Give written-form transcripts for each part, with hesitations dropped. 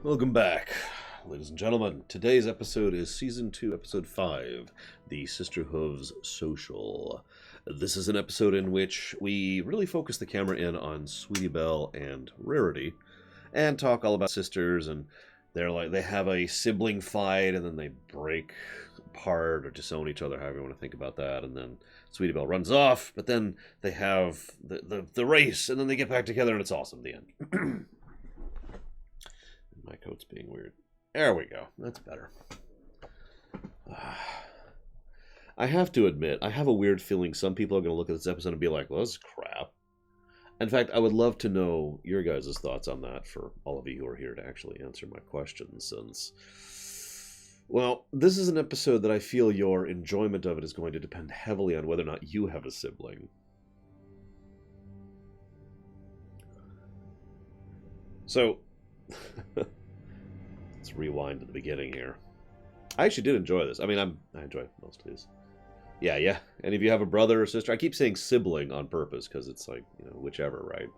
Welcome back, ladies and gentlemen. Today's episode is Season 2, Episode 5, the Sisterhooves Social. This is an episode in which we really focus the camera in on Sweetie Belle and Rarity, and talk all about sisters, and they have a sibling fight, and then they break apart or disown each other, however you want to think about that, and then Sweetie Belle runs off, but then they have the race, and then they get back together, and it's awesome, the end. My coat's being weird. There we go. That's better. I have to admit, I have a weird feeling some people are going to look at this episode and be like, well, this is crap. In fact, I would love to know your guys' thoughts on that for all of you who are here to actually answer my questions, since, well, this is an episode that I feel your enjoyment of it is going to depend heavily on whether or not you have a sibling. So, let's rewind to the beginning here. I actually did enjoy this. I mean, I enjoy most of these. Yeah. Any of you have a brother or sister? I keep saying sibling on purpose because it's like, you know, whichever, right?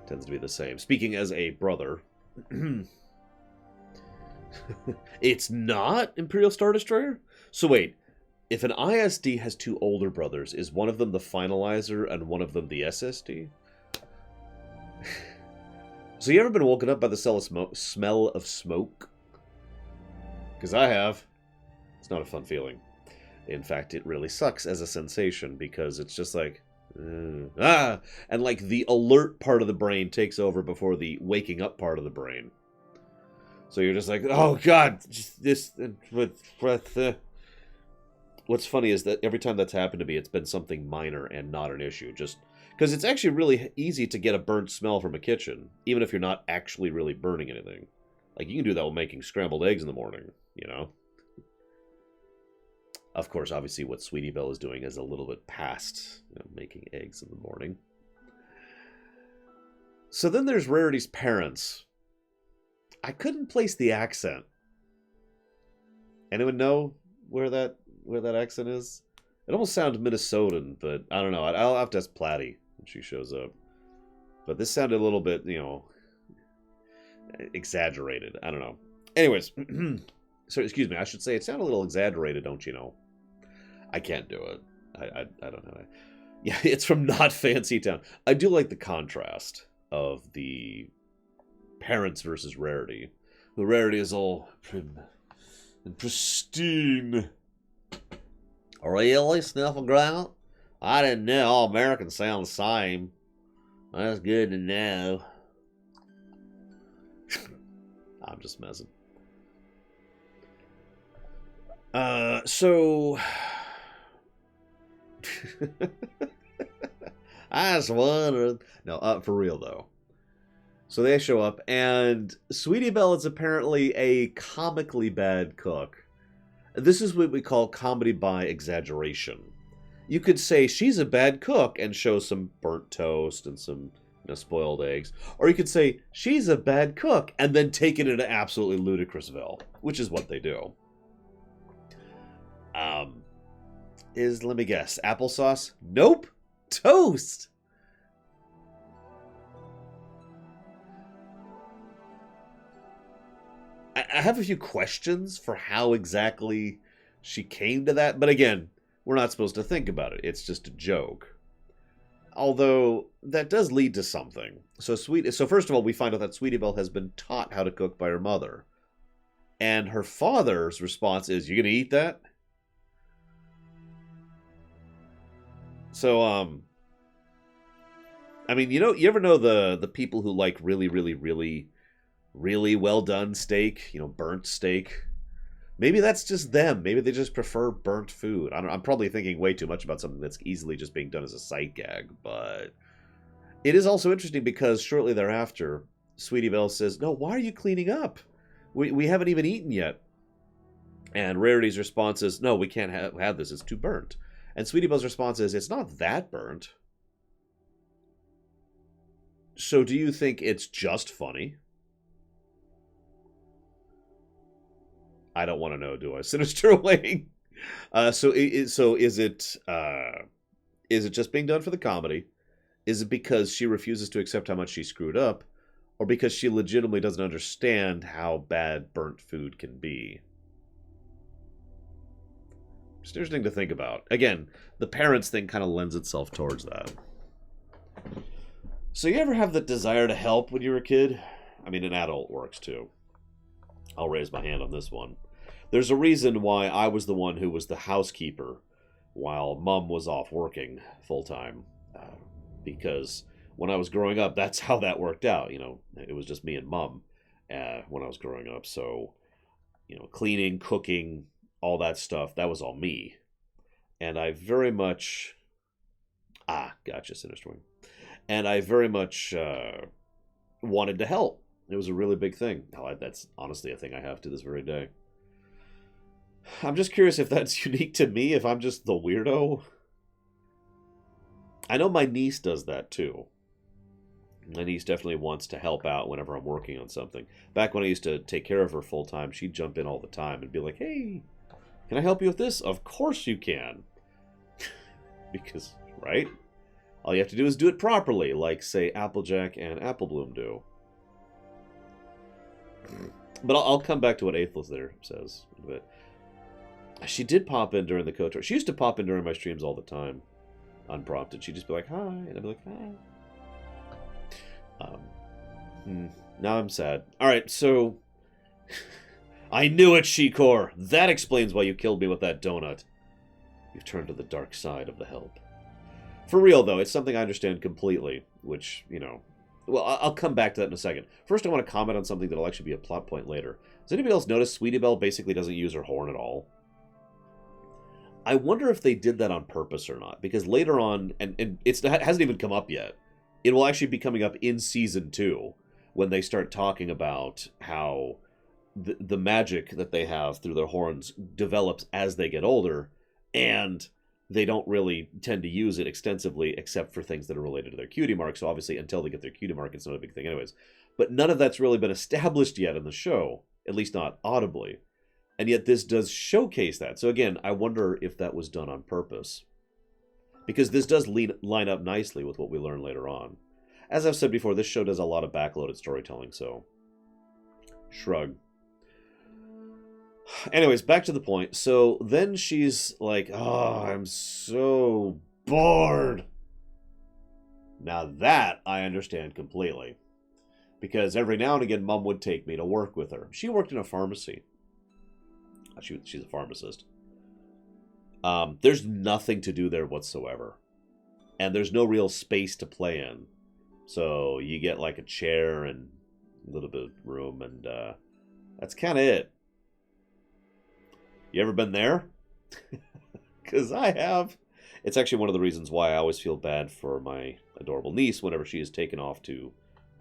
Tends to be the same. Speaking as a brother, it's not Imperial Star Destroyer? So wait, if an ISD has two older brothers, is one of them the finalizer and one of them the SSD? So you ever been woken up by the smell of smoke? Because I have. It's not a fun feeling. In fact, it really sucks as a sensation because it's just like, and like the alert part of the brain takes over before the waking up part of the brain. So you're just like, oh god, just this. What's funny is that every time that's happened to me, it's been something minor and not an issue. Just because it's actually really easy to get a burnt smell from a kitchen, even if you're not actually really burning anything. Like, you can do that while making scrambled eggs in the morning, you know? Of course, obviously, what Sweetie Belle is doing is a little bit past, you know, making eggs in the morning. So then there's Rarity's parents. I couldn't place the accent. Anyone know where that accent is? It almost sounds Minnesotan, but I don't know. I'll have to ask Platty when she shows up. But this sounded a little bit, you know, exaggerated. I don't know. Anyways, so excuse me, I should say it sounded a little exaggerated, don't you know? I can't do it. I don't know. Yeah, it's from Not Fancy Town. I do like the contrast of the parents versus Rarity. The Rarity is all prim and pristine. Really, Sniffle Ground? I didn't know all Americans sound the same. That's good to know. I'm just messing. So... I just wondered. No, for real, though. So they show up, and Sweetie Belle is apparently a comically bad cook. This is what we call comedy by exaggeration. You could say she's a bad cook and show some burnt toast and some, you know, spoiled eggs. Or you could say she's a bad cook and then take it into absolutely ludicrousville, which is what they do. Let me guess, applesauce? Nope. Toast. I have a few questions for how exactly she came to that, but again, we're not supposed to think about it. It's just a joke. Although, that does lead to something. So first of all, we find out that Sweetie Belle has been taught how to cook by her mother. And her father's response is, you gonna eat that? So, I mean, you ever know the people who like really, really, really, really well done steak, you know, burnt steak? Maybe that's just them. Maybe they just prefer burnt food. I'm probably thinking way too much about something that's easily just being done as a sight gag, but it is also interesting because shortly thereafter, Sweetie Belle says, no, why are you cleaning up? We haven't even eaten yet. And Rarity's response is, no, we can't have this. It's too burnt. And Sweetie Belle's response is, it's not that burnt. So do you think it's just funny? I don't want to know, do I? Sinister Wing. So is it just being done for the comedy? Is it because she refuses to accept how much she screwed up? or because she legitimately doesn't understand how bad burnt food can be. Just interesting to think about. Again, the parents thing kind of lends itself towards that. So you ever have the desire to help when you were a kid? I mean, an adult works too. I'll raise my hand on this one. There's a reason why I was the one who was the housekeeper while Mom was off working full-time. Because when I was growing up, that's how that worked out. You know, it was just me and Mom when I was growing up. So, you know, cleaning, cooking, all that stuff, that was all me. And I very much... gotcha, Sinister Wing. And I very much wanted to help. It was a really big thing. That's honestly a thing I have to this very day. I'm just curious if that's unique to me, if I'm just the weirdo. I know my niece does that too. My niece definitely wants to help out whenever I'm working on something. Back when I used to take care of her full time, she'd jump in all the time and be like, hey, can I help you with this? Of course you can. Because, right? All you have to do is do it properly, like, say, Applejack and Applebloom do. But I'll come back to what Aethel's there says in a bit. She did pop in during the KOTOR. She used to pop in during my streams all the time, unprompted. She'd just be like, hi, and I'd be like, hi. Now I'm sad. Alright, so... I knew it, Shikor! That explains why you killed me with that donut. You've turned to the dark side of the help. For real, though, it's something I understand completely, which, you know... Well, I'll come back to that in a second. First, I want to comment on something that'll actually be a plot point later. Does anybody else notice Sweetie Belle basically doesn't use her horn at all? I wonder if they did that on purpose or not, because later on, and it hasn't even come up yet, it will actually be coming up in Season 2, when they start talking about how the magic that they have through their horns develops as they get older, and they don't really tend to use it extensively except for things that are related to their cutie mark. So obviously, until they get their cutie mark, it's not a big thing anyways. But none of that's really been established yet in the show, at least not audibly. And yet this does showcase that. So again, I wonder if that was done on purpose. Because this does line up nicely with what we learn later on. As I've said before, this show does a lot of backloaded storytelling, so... Shrug. Anyways, back to the point. So then she's like, oh, I'm so bored. Now that I understand completely. Because every now and again, Mom would take me to work with her. She worked in a pharmacy. She's a pharmacist. There's nothing to do there whatsoever. And there's no real space to play in. So you get like a chair and a little bit of room, and that's kind of it. You ever been there? Because I have. It's actually one of the reasons why I always feel bad for my adorable niece whenever she is taken off to, you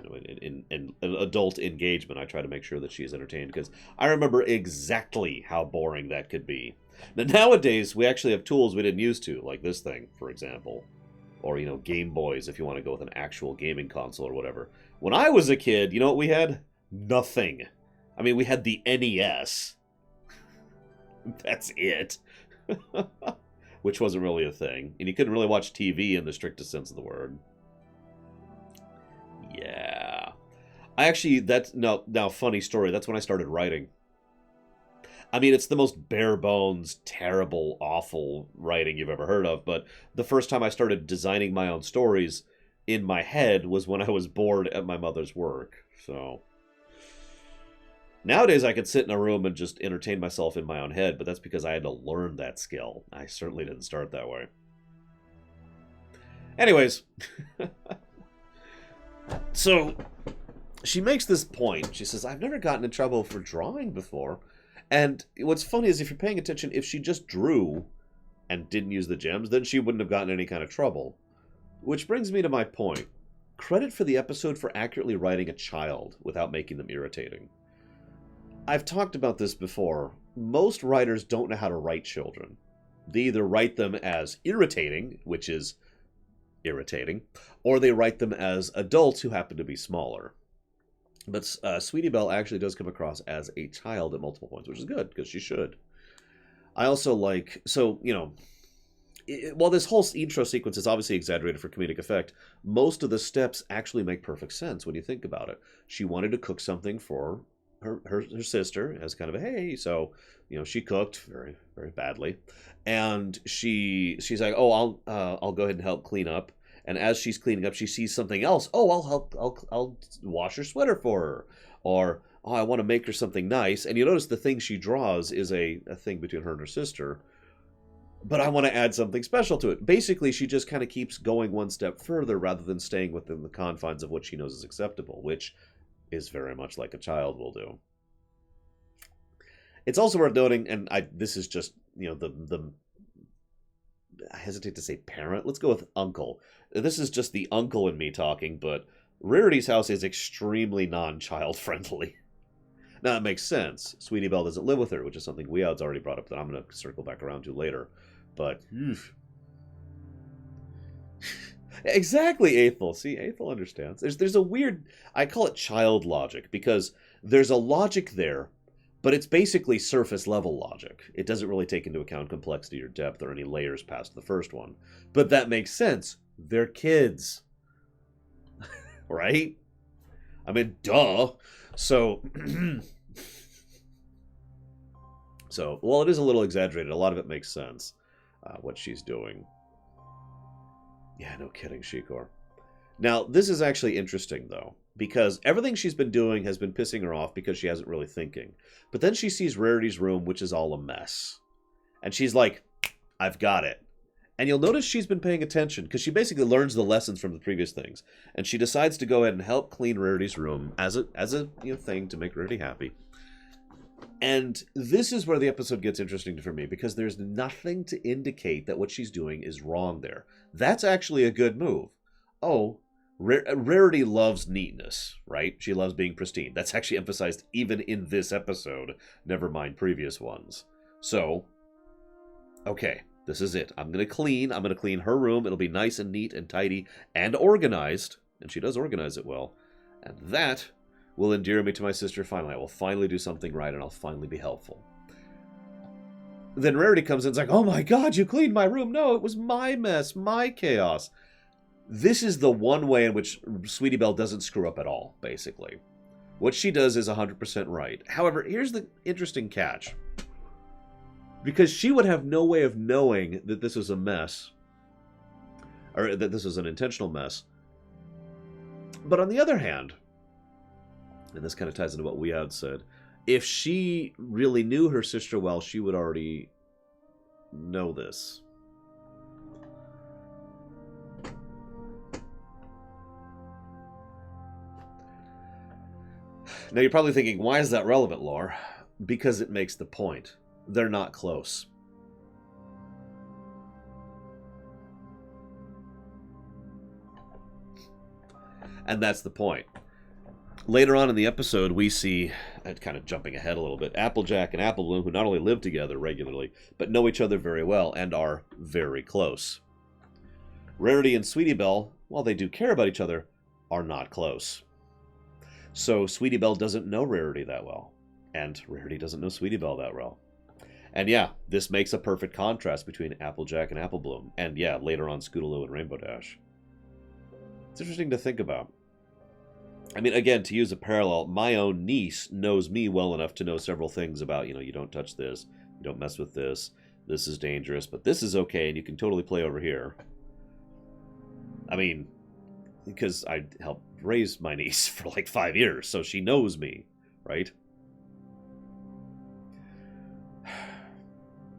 know, in an adult engagement. I try to make sure that she is entertained, because I remember exactly how boring that could be. Now, nowadays, we actually have tools we didn't used to, like this thing, for example. Or, you know, Game Boys, if you want to go with an actual gaming console or whatever. When I was a kid, you know what we had? Nothing. I mean, we had the NES. That's it. Which wasn't really a thing. And you couldn't really watch TV in the strictest sense of the word. Yeah. I actually, now, funny story, that's when I started writing. I mean, it's the most bare bones, terrible, awful writing you've ever heard of, but the first time I started designing my own stories in my head was when I was bored at my mother's work, so... Nowadays, I could sit in a room and just entertain myself in my own head, but that's because I had to learn that skill. I certainly didn't start that way. Anyways. So, she makes this point. She says, I've never gotten in trouble for drawing before. And what's funny is if you're paying attention, if she just drew and didn't use the gems, then she wouldn't have gotten any kind of trouble. Which brings me to my point. Credit for the episode for accurately writing a child without making them irritating. I've talked about this before. Most writers don't know how to write children. They either write them as irritating, which is irritating, or they write them as adults who happen to be smaller. But Sweetie Belle actually does come across as a child at multiple points, which is good, because she should. I also like... So, you know, while this whole intro sequence is obviously exaggerated for comedic effect, most of the steps actually make perfect sense when you think about it. She wanted to cook something for her sister as kind of a hey, so she cooked very very badly, and she's like, oh, I'll go ahead and help clean up. And as she's cleaning up, she sees something else. Oh, I'll help. I'll wash her sweater for her, or oh, I want to make her something nice. And you notice the thing she draws is a thing between her and her sister. But I want to add something special to it. Basically, she just kind of keeps going one step further rather than staying within the confines of what she knows is acceptable, which is very much like a child will do. It's also worth noting, and this is just, the I hesitate to say parent. Let's go with uncle. This is just the uncle in me talking, but Rarity's house is extremely non-child friendly. Now, that makes sense. Sweetie Belle doesn't live with her, which is something Weout's already brought up that I'm going to circle back around to later. But, exactly, Aethel. See, Aethel understands. There's a weird, I call it child logic, because there's a logic there, but it's basically surface level logic. It doesn't really take into account complexity or depth or any layers past the first one. But that makes sense. They're kids. Right? I mean, duh. So, while it is a little exaggerated, a lot of it makes sense, what she's doing. Yeah, no kidding, Shikor. Now, this is actually interesting, though, because everything she's been doing has been pissing her off because she hasn't really thinking. But then she sees Rarity's room, which is all a mess. And she's like, I've got it. And you'll notice she's been paying attention, because she basically learns the lessons from the previous things. And she decides to go ahead and help clean Rarity's room as a thing to make Rarity happy. And this is where the episode gets interesting for me, because there's nothing to indicate that what she's doing is wrong there. That's actually a good move. Oh, Rarity loves neatness, right? She loves being pristine. That's actually emphasized even in this episode, never mind previous ones. So, okay, this is it. I'm going to clean her room. It'll be nice and neat and tidy and organized. And she does organize it well. And that will endear me to my sister finally. I will finally do something right, and I'll finally be helpful. Then Rarity comes in and is like, oh my god, you cleaned my room. No, it was my mess, my chaos. This is the one way in which Sweetie Belle doesn't screw up at all, basically. What she does is 100% right. However, here's the interesting catch. Because she would have no way of knowing that this was a mess, or that this was an intentional mess. But on the other hand, and this kind of ties into what we had said, if she really knew her sister well, she would already know this. Now you're probably thinking, why is that relevant, Lore? Because it makes the point. They're not close. And that's the point. Later on in the episode, we see, kind of jumping ahead a little bit, Applejack and Applebloom, who not only live together regularly, but know each other very well and are very close. Rarity and Sweetie Belle, while they do care about each other, are not close. So Sweetie Belle doesn't know Rarity that well, and Rarity doesn't know Sweetie Belle that well. And yeah, this makes a perfect contrast between Applejack and Applebloom, and yeah, later on Scootaloo and Rainbow Dash. It's interesting to think about. I mean, again, to use a parallel, my own niece knows me well enough to know several things about, you don't touch this, you don't mess with this is dangerous, but this is okay, and you can totally play over here. I mean, because I helped raise my niece for like 5 years, so she knows me, right?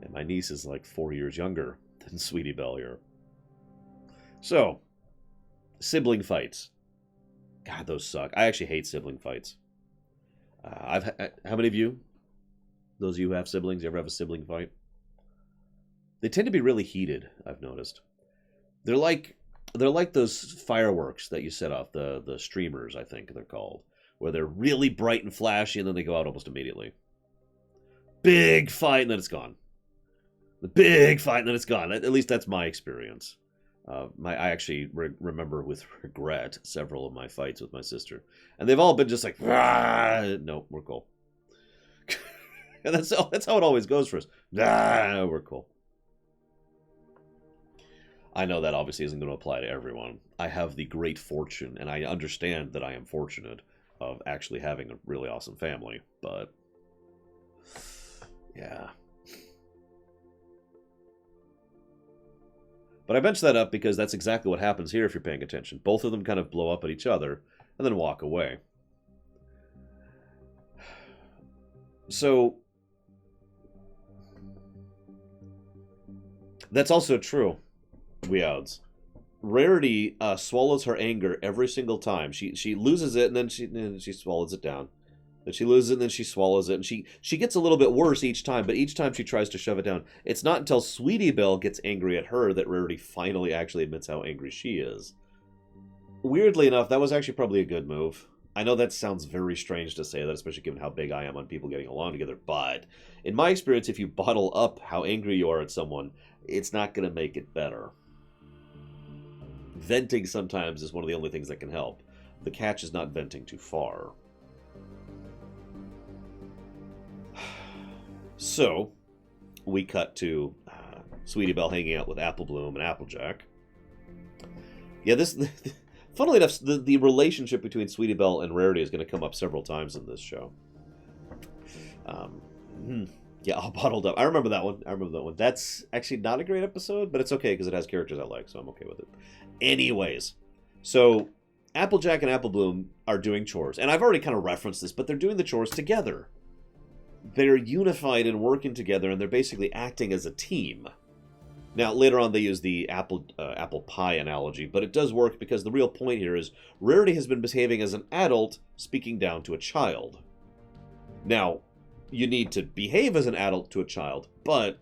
And my niece is like 4 years younger than Sweetie Belle here. So, sibling fights. God, those suck. I actually hate sibling fights. How many of you, those of you who have siblings, you ever have a sibling fight? They tend to be really heated, I've noticed. They're like those fireworks that you set off, the streamers, I think they're called, where they're really bright and flashy and then they go out almost immediately. Big fight and then it's gone. The big fight and then it's gone. At least that's my experience. I actually remember with regret several of my fights with my sister. And they've all been just like, no, we're cool. And that's how it always goes for us. We're cool. I know that obviously isn't going to apply to everyone. I have the great fortune, and I understand that I am fortunate of actually having a really awesome family, but yeah. But I bench that up because that's exactly what happens here if you're paying attention. Both of them kind of blow up at each other and then walk away. So that's also true. Weouds. Rarity swallows her anger every single time. She loses it and then she swallows it down. Then she loses it and then she swallows it. And she gets a little bit worse each time, but each time she tries to shove it down. It's not until Sweetie Belle gets angry at her that Rarity finally actually admits how angry she is. Weirdly enough, that was actually probably a good move. I know that sounds very strange to say that, especially given how big I am on people getting along together, but in my experience, if you bottle up how angry you are at someone, it's not going to make it better. Venting sometimes is one of the only things that can help. The catch is not venting too far. So, we cut to Sweetie Belle hanging out with Apple Bloom and Applejack. Yeah, this... Funnily enough, the relationship between Sweetie Belle and Rarity is going to come up several times in this show. Yeah, all bottled up. I remember that one. That's actually not a great episode, but it's okay because it has characters I like, so I'm okay with it. Anyways, so Applejack and Apple Bloom are doing chores. And I've already kind of referenced this, but they're doing the chores together. They're unified and working together, and they're basically acting as a team. Now, later on, they use the apple pie analogy, but it does work because the real point here is Rarity has been behaving as an adult, speaking down to a child. Now, you need to behave as an adult to a child, but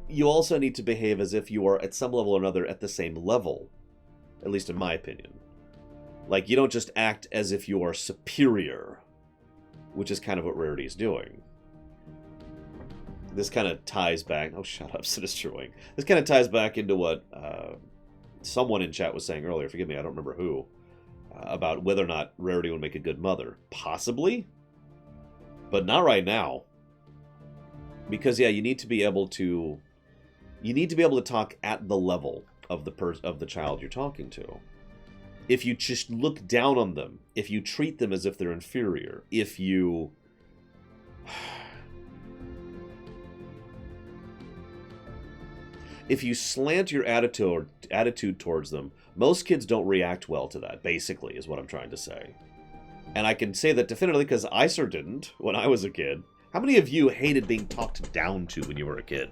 you also need to behave as if you are, at some level or another, at the same level. At least in my opinion. Like, you don't just act as if you are superior, which is kind of what Rarity is doing. This kind of ties back... Oh, shut up, Sinister Wing. This kind of ties back into what someone in chat was saying earlier. Forgive me, I don't remember who. About whether or not Rarity would make a good mother. Possibly. But not right now. Because, yeah, you need to be able to... You need to be able to talk at the level of the child you're talking to. If you just look down on them, if you treat them as if they're inferior, if you... If you slant your attitude towards them, most kids don't react well to that, basically, is what I'm trying to say. And I can say that definitively because I sure didn't when I was a kid. How many of you hated being talked down to when you were a kid?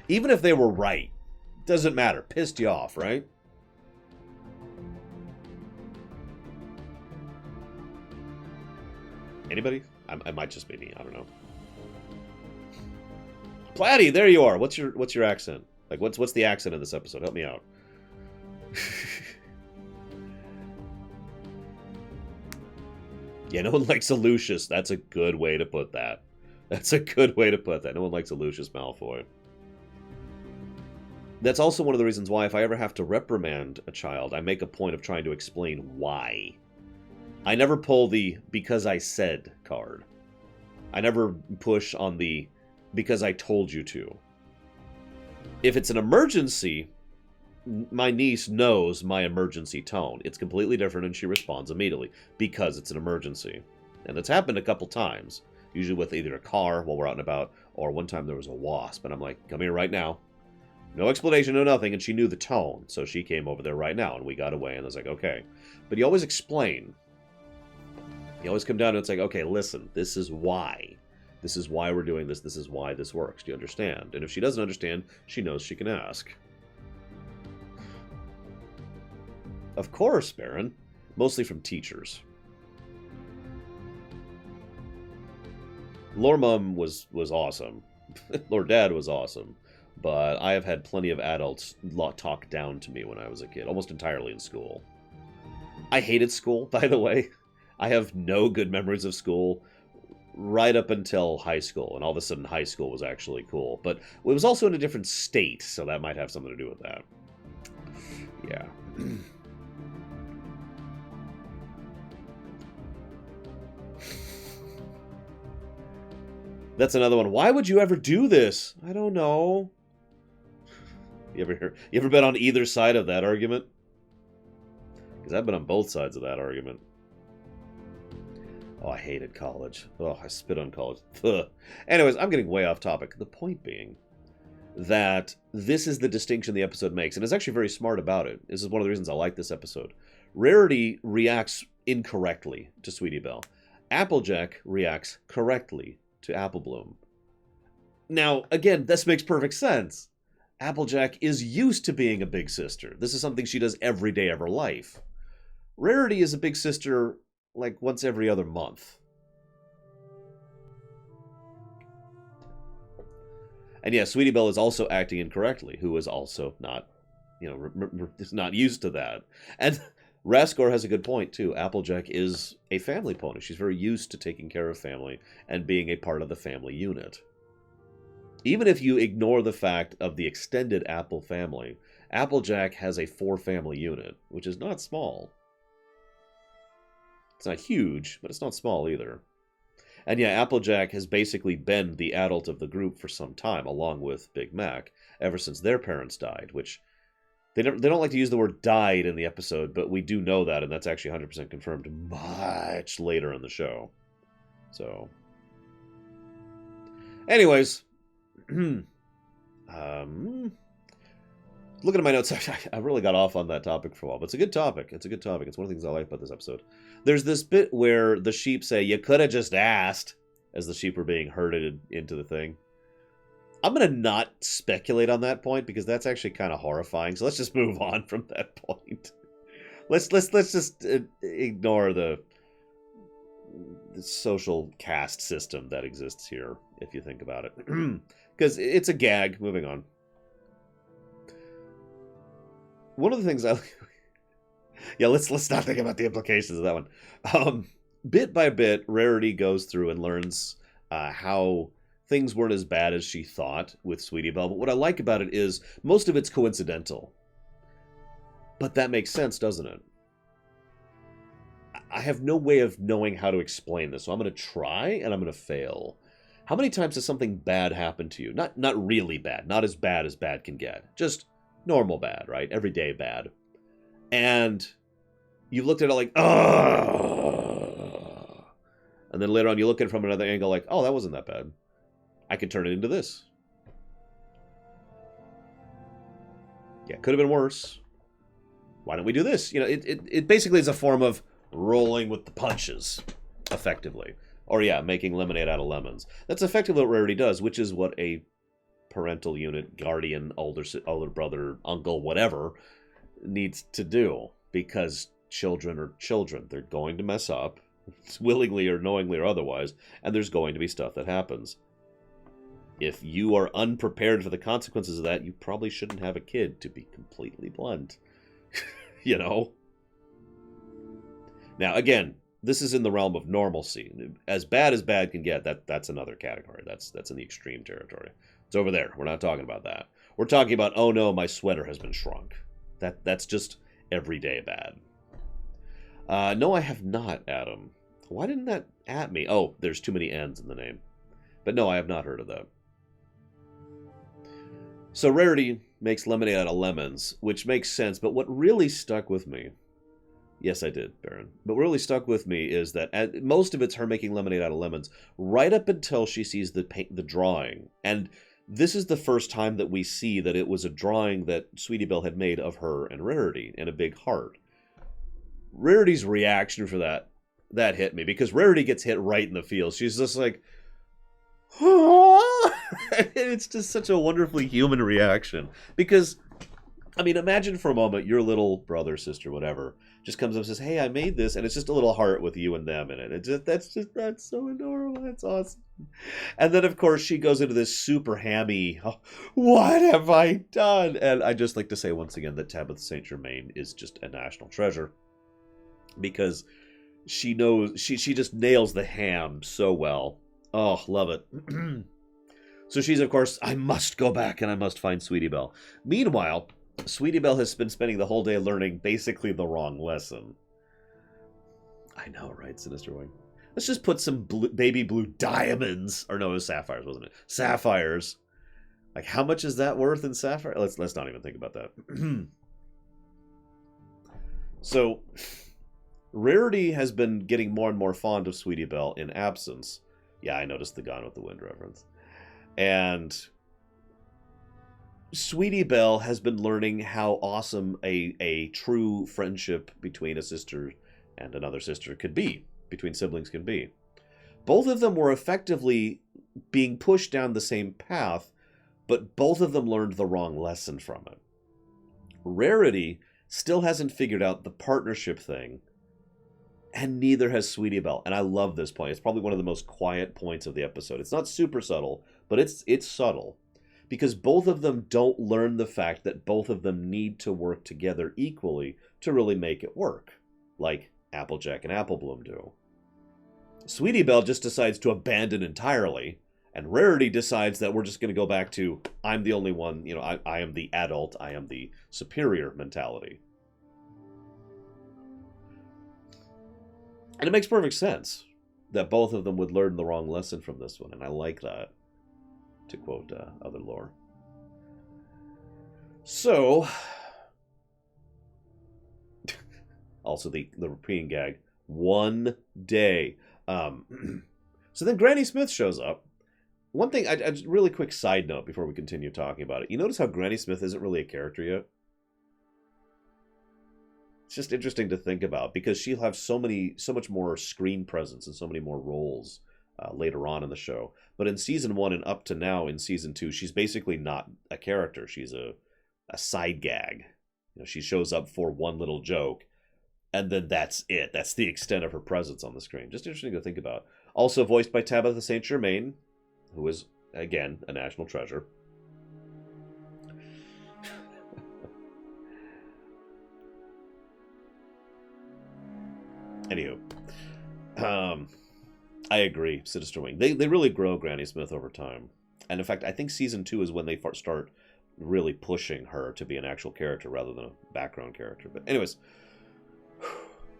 Even if they were right. Doesn't matter. Pissed you off, right? Anybody? I might just be me. I don't know. Platty, there you are. What's your accent? Like, what's the accent in this episode? Help me out. Yeah, no one likes a Lucius. That's a good way to put that. That's a good way to put that. No one likes a Lucius Malfoy. That's also one of the reasons why if I ever have to reprimand a child, I make a point of trying to explain why. I never pull the because I said card. I never push on the because I told you to. If it's an emergency, my niece knows my emergency tone. It's completely different and she responds immediately because it's an emergency. And it's happened a couple times, usually with either a car while we're out and about, or one time there was a wasp, and I'm like, come here right now. No explanation, no nothing, and she knew the tone, so she came over there right now, and we got away, and I was like, okay. But you always explain. You always come down and it's like, okay, listen, this is why. This is why we're doing this. This is why this works. Do you understand? And if she doesn't understand, she knows she can ask. Of course, Baron. Mostly from teachers. Lore Mum was awesome. Lord Dad was awesome. But I have had plenty of adults talk down to me when I was a kid. Almost entirely in school. I hated school, by the way. I have no good memories of school. Right up until high school, and all of a sudden high school was actually cool. But it was also in a different state, so that might have something to do with that. Yeah. That's another one. Why would you ever do this? I don't know. You ever been on either side of that argument? Because I've been on both sides of that argument. Oh, I hated college. Oh, I spit on college. Ugh. Anyways, I'm getting way off topic. The point being that this is the distinction the episode makes, and is actually very smart about it. This is one of the reasons I like this episode. Rarity reacts incorrectly to Sweetie Belle. Applejack reacts correctly to Apple Bloom. Now, again, this makes perfect sense. Applejack is used to being a big sister. This is something she does every day of her life. Rarity is a big sister like once every other month. And yeah, Sweetie Belle is also acting incorrectly, who is also not, is not used to that. And Raskor has a good point, too. Applejack is a family pony. She's very used to taking care of family and being a part of the family unit. Even if you ignore the fact of the extended Apple family, Applejack has a 4-family unit, which is not small. It's not huge, but it's not small either. And yeah, Applejack has basically been the adult of the group for some time, along with Big Mac, ever since their parents died, which they don't like to use the word died in the episode, but we do know that, and that's actually 100% confirmed much later in the show. So, anyways, looking at my notes, I really got off on that topic for a while, but it's a good topic. It's a good topic. It's one of the things I like about this episode. There's this bit where the sheep say, "You could have just asked," as the sheep are being herded into the thing. I'm going to not speculate on that point because that's actually kind of horrifying. So let's just move on from that point. Let's just ignore the social caste system that exists here, if you think about it, because it's a gag. Moving on. One of the things let's not think about the implications of that one. Bit by bit, Rarity goes through and learns how things weren't as bad as she thought with Sweetie Belle. But what I like about it is most of it's coincidental. But that makes sense, doesn't it? I have no way of knowing how to explain this, so I'm going to try and I'm going to fail. How many times has something bad happened to you? Not really bad, not as bad can get. Just normal bad, right? Everyday bad. And you looked at it like, ugh. And then later on you look at it from another angle like, oh, that wasn't that bad. I could turn it into this. Yeah, could have been worse. Why don't we do this? It basically is a form of rolling with the punches, effectively. Or yeah, making lemonade out of lemons. That's effectively what Rarity does, which is what a parental unit, guardian, older brother, uncle, whatever, needs to do. Because children are children. They're going to mess up, willingly or knowingly or otherwise, and there's going to be stuff that happens. If you are unprepared for the consequences of that, you probably shouldn't have a kid, to be completely blunt. Now, again, this is in the realm of normalcy. As bad can get, that's another category. That's in the extreme territory. It's over there. We're not talking about that. We're talking about, oh no, my sweater has been shrunk. That's just everyday bad. No, I have not, Adam. Why didn't that at me? Oh, there's too many N's in the name. But no, I have not heard of that. So Rarity makes lemonade out of lemons, which makes sense, but what really stuck with me... Yes, I did, Baron. But what really stuck with me is that most of it's her making lemonade out of lemons, right up until she sees the drawing. And this is the first time that we see that it was a drawing that Sweetie Belle had made of her and Rarity, and a big heart. Rarity's reaction for that hit me, because Rarity gets hit right in the feels. She's just like... It's just such a wonderfully human reaction. Because, I mean, imagine for a moment your little brother, sister, whatever, just comes up and says, hey, I made this, and it's just a little heart with you and them in it. That's so adorable. That's awesome. And then, of course, she goes into this super hammy, oh, what have I done? And I just like to say once again that Tabitha St. Germain is just a national treasure. Because she knows, she just nails the ham so well. Oh, love it. So she's, of course, I must go back and I must find Sweetie Belle. Meanwhile, Sweetie Belle has been spending the whole day learning basically the wrong lesson. I know, right, Sinister Wing? Let's just put some baby blue diamonds. Or no, it was sapphires, wasn't it? Sapphires Like, how much is that worth in Sapphire? Let's not even think about that. So, Rarity has been getting more and more fond of Sweetie Belle in absence. Yeah, I noticed the Gone with the Wind reference. And Sweetie Belle has been learning how awesome a true friendship between a sister and another sister could be, between siblings can be. Both of them were effectively being pushed down the same path, but both of them learned the wrong lesson from it. Rarity still hasn't figured out the partnership thing, and neither has Sweetie Belle. And I love this point. It's probably one of the most quiet points of the episode. It's not super subtle, but it's subtle. Because both of them don't learn the fact that both of them need to work together equally to really make it work, like Applejack and Applebloom do. Sweetie Belle just decides to abandon entirely, and Rarity decides that we're just going to go back to, I'm the only one, I am the adult, I am the superior mentality. And it makes perfect sense that both of them would learn the wrong lesson from this one, and I like that, to quote other lore. So, also the repeating gag, one day. So then Granny Smith shows up. One thing, I really quick side note before we continue talking about it. You notice how Granny Smith isn't really a character yet? It's just interesting to think about because she'll have so much more screen presence and so many more roles later on in the show. But in season 1 and up to now in season 2, she's basically not a character. She's a side gag. She shows up for one little joke, and then that's it. That's the extent of her presence on the screen. Just interesting to think about. Also voiced by Tabitha St. Germain, who is, again, a national treasure. Anywho, I agree, Sinister Wing. They really grow Granny Smith over time. And in fact, I think season 2 is when they start really pushing her to be an actual character rather than a background character. But anyways,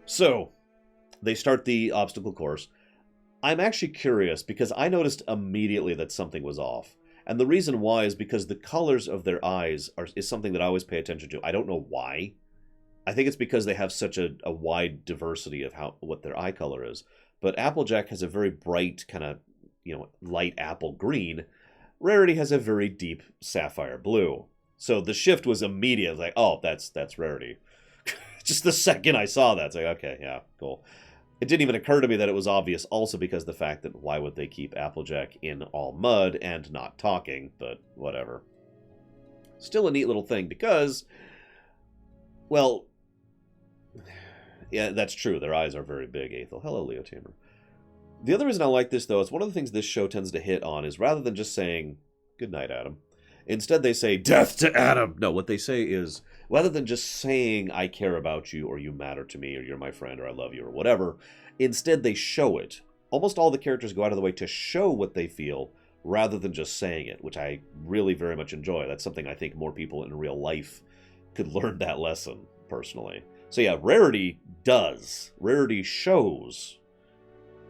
so they start the obstacle course. I'm actually curious because I noticed immediately that something was off. And the reason why is because the colors of their eyes is something that I always pay attention to. I don't know why. I think it's because they have such a wide diversity of what their eye color is. But Applejack has a very bright kind of, light apple green. Rarity has a very deep sapphire blue. So the shift was immediate. Like, oh, that's Rarity. Just the second I saw that, it's like, okay, yeah, cool. It didn't even occur to me that it was obvious also because the fact that why would they keep Applejack in all mud and not talking, but whatever. Still a neat little thing because, well, yeah, that's true. Their eyes are very big, Aethel. Hello, Leo Tamer. The other reason I like this, though, is one of the things this show tends to hit on is rather than just saying, good night, Adam, instead they say, death to Adam! No, what they say is, rather than just saying, I care about you, or you matter to me, or you're my friend, or I love you, or whatever, instead they show it. Almost all the characters go out of the way to show what they feel, rather than just saying it, which I really very much enjoy. That's something I think more people in real life could learn that lesson, personally. So yeah, Rarity does. Rarity shows.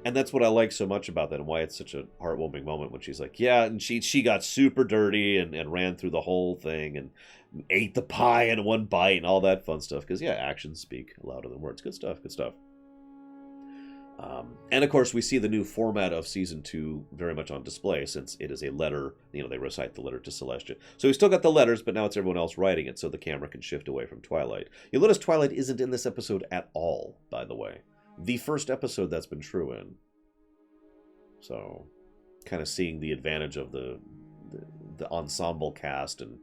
And that's what I like so much about that and why it's such a heartwarming moment when she's like, yeah, and she got super dirty and ran through the whole thing and ate the pie in one bite and all that fun stuff. Because, yeah, actions speak louder than words. Good stuff, good stuff. And, of course, we see the new format of Season 2 very much on display since it is a letter. They recite the letter to Celestia. So we still got the letters, but now it's everyone else writing it, so the camera can shift away from Twilight. You'll notice Twilight isn't in this episode at all, by the way. The first episode that's been true in. So, kind of seeing the advantage of the ensemble cast and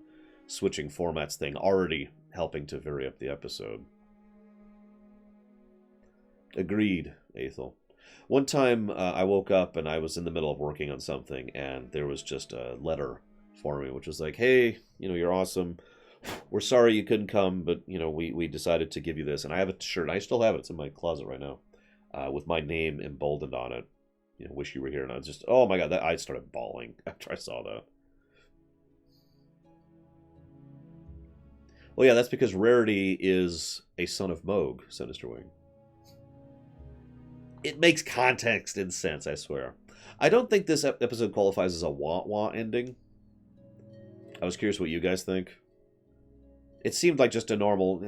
switching formats thing already helping to vary up the episode. Agreed, Aethel. One time I woke up and I was in the middle of working on something and there was just a letter for me which was like, hey, you're awesome. We're sorry you couldn't come, but, we decided to give you this. And I have a shirt. I still have it. It's in my closet right now with my name emboldened on it. Wish you were here. And I was just, oh my God, I started bawling after I saw that. Well, yeah, that's because Rarity is a son of Moog, Sinister Wing. It makes context and sense, I swear. I don't think this episode qualifies as a wah-wah ending. I was curious what you guys think. It seemed like just a normal,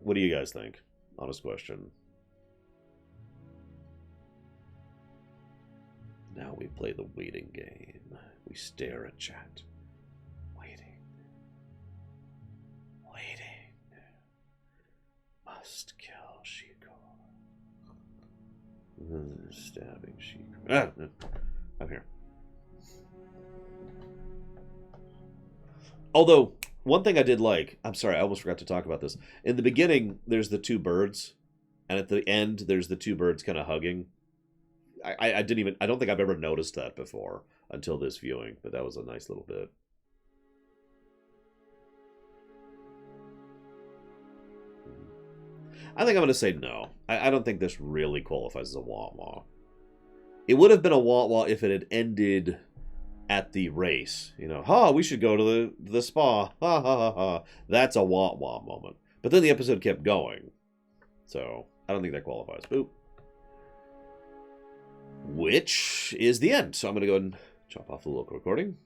What do you guys think? Honest question. Now we play the waiting game. We stare at chat. Waiting. Waiting. Must kill Shiko. Stabbing Shiko. Ah, I'm here. Although, one thing I did like, I'm sorry, I almost forgot to talk about this. In the beginning, there's the two birds, and at the end, there's the two birds kind of hugging. I don't think I've ever noticed that before until this viewing, but that was a nice little bit. I think I'm going to say no. I don't think this really qualifies as a wah-wah. It would have been a wah-wah if it had ended at the race. You know, we should go to the spa. Ha, ha, ha, ha. That's a wah-wah moment. But then the episode kept going. So, I don't think that qualifies. Boop. Which is the end. So I'm going to go ahead and chop off the local recording.